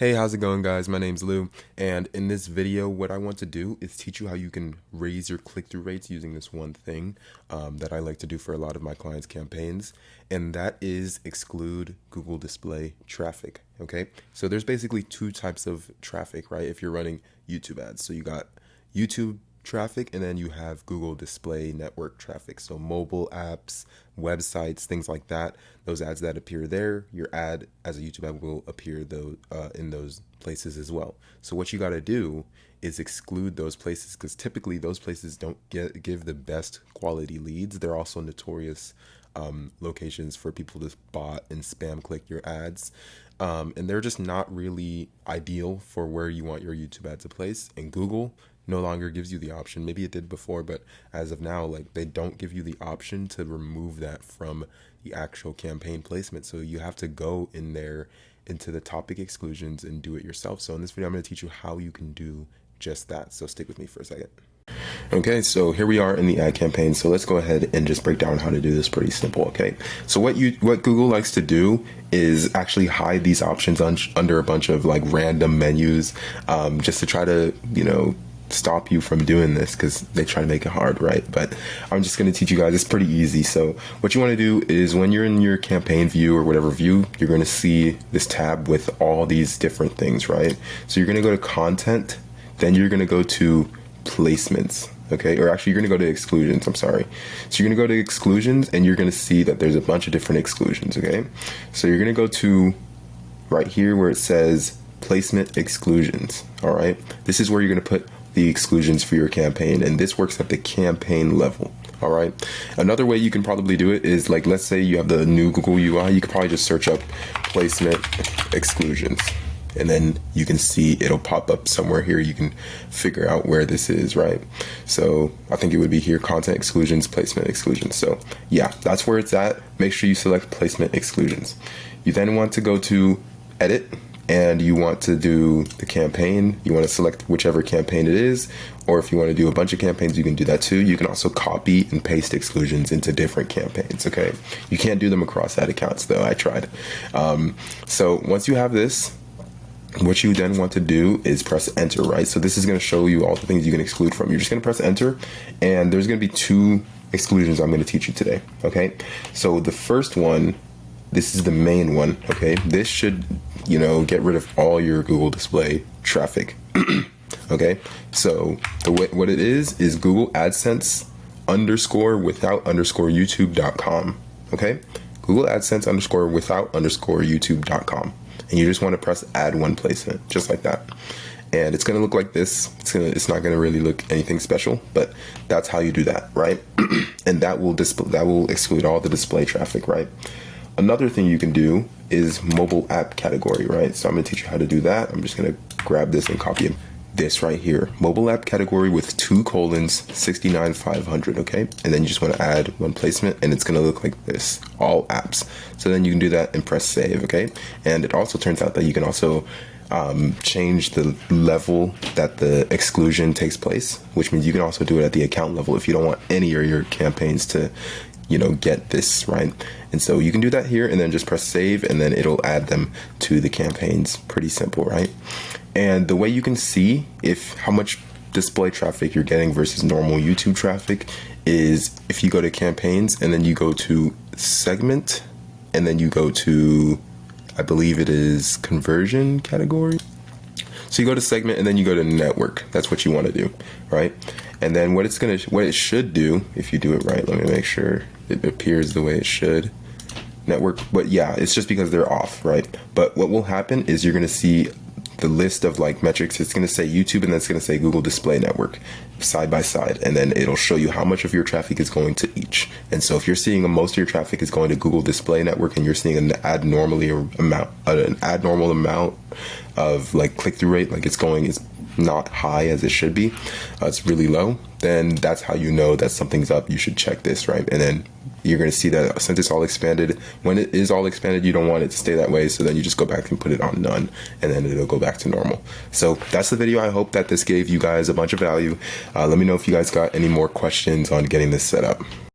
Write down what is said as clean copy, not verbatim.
Hey, how's it going, guys? My name's Lou, and in this video what I want to do is teach you how you can raise your click-through rates using this one thing that I like to do for a lot of my clients' campaigns, and that is exclude Google display traffic. Okay, so there's basically two types of traffic, right? If you're running YouTube ads, so you got YouTube traffic, and then you have Google display network traffic, so mobile apps, websites, things like that. Those ads that appear there, your ad as a YouTube ad will appear in those places as well. So what you got to do is exclude those places, because typically those places don't give the best quality leads. They're also notorious locations for people to bot and spam click your ads, and they're just not really ideal for where you want your YouTube ad to place. And Google no longer gives you the option. Maybe it did before, but as of now, like, they don't give you the option to remove that from the actual campaign placement. So you have to go in there into the topic exclusions and do it yourself. So in this video, I'm going to teach you how you can do just that. So stick with me for a second. Okay, so here we are in the ad campaign. So let's go ahead and just break down how to do this. Pretty simple. Okay, so what Google likes to do is actually hide these options under a bunch of like random menus, just to try to, stop you from doing this, because they try to make it hard, right? But I'm just going to teach you guys. It's pretty easy. So what you want to do is, when you're in your campaign view or whatever view, you're going to see this tab with all these different things, right? So you're going to go to content, then you're going to go to placements. Okay, or actually you're going to go to exclusions. I'm sorry. So you're going to go to exclusions, and you're going to see that there's a bunch of different exclusions. Okay, so you're going to go to right here where it says placement exclusions. All right, this is where you're going to put the exclusions for your campaign, and this works at the campaign level. All right, another way you can probably do it is, like, let's say you have the new Google UI, you could probably just search up placement exclusions, and then you can see it'll pop up somewhere here. You can figure out where this is, right? So I think it would be here, content exclusions, placement exclusions. So yeah, that's where it's at. Make sure you select placement exclusions. You then want to go to edit, and you want to do the campaign. You want to select whichever campaign it is, or if you want to do a bunch of campaigns, you can do that too. You can also copy and paste exclusions into different campaigns. Okay, you can't do them across ad accounts though. I tried. So once you have this, what you then want to do is press enter, right? So this is going to show you all the things you can exclude from. You're just going to press enter, and there's going to be two exclusions I'm going to teach you today. Okay, so the first one, this is the main one. Okay, this should, get rid of all your Google display traffic. Okay, so what it is Google AdSense _without YouTube.com. Okay, Google AdSense _without YouTube.com. And you just want to press add one placement, just like that. And it's going to look like this. It's not going to really look anything special, but that's how you do that, right? And that will exclude all the display traffic, right? Another thing you can do is mobile app category, right? So I'm going to teach you how to do that. I'm just going to grab this and copy this right here. Mobile app category with 2:69,500, okay? And then you just want to add one placement, and it's going to look like this, all apps. So then you can do that and press save, okay? And it also turns out that you can also change the level that the exclusion takes place, which means you can also do it at the account level if you don't want any of your campaigns to get this, right? And so you can do that here, and then just press save, and then it'll add them to the campaigns. Pretty simple, right? And the way you can see how much display traffic you're getting versus normal YouTube traffic is if you go to campaigns, and then you go to segment, and then you go to, I believe it is conversion category. So you go to segment, and then you go to network. That's what you want to do, right? And then what it should do, if you do it right, let me make sure it appears the way it should. Network, but yeah, it's just because they're off, right? But what will happen is you're going to see the list of like metrics. It's going to say YouTube, and then it's going to say Google Display Network side by side, and then it'll show you how much of your traffic is going to each. And so if you're seeing most of your traffic is going to Google Display Network, and you're seeing an abnormal amount of like click-through rate, like it's not high as it should be, it's really low, then that's how you know that something's up. You should check this, right? And then you're going to see that since it's all expanded, when it is all expanded, you don't want it to stay that way. So then you just go back and put it on none, and then it'll go back to normal. So that's the video. I hope that this gave you guys a bunch of value. Let me know if you guys got any more questions on getting this set up.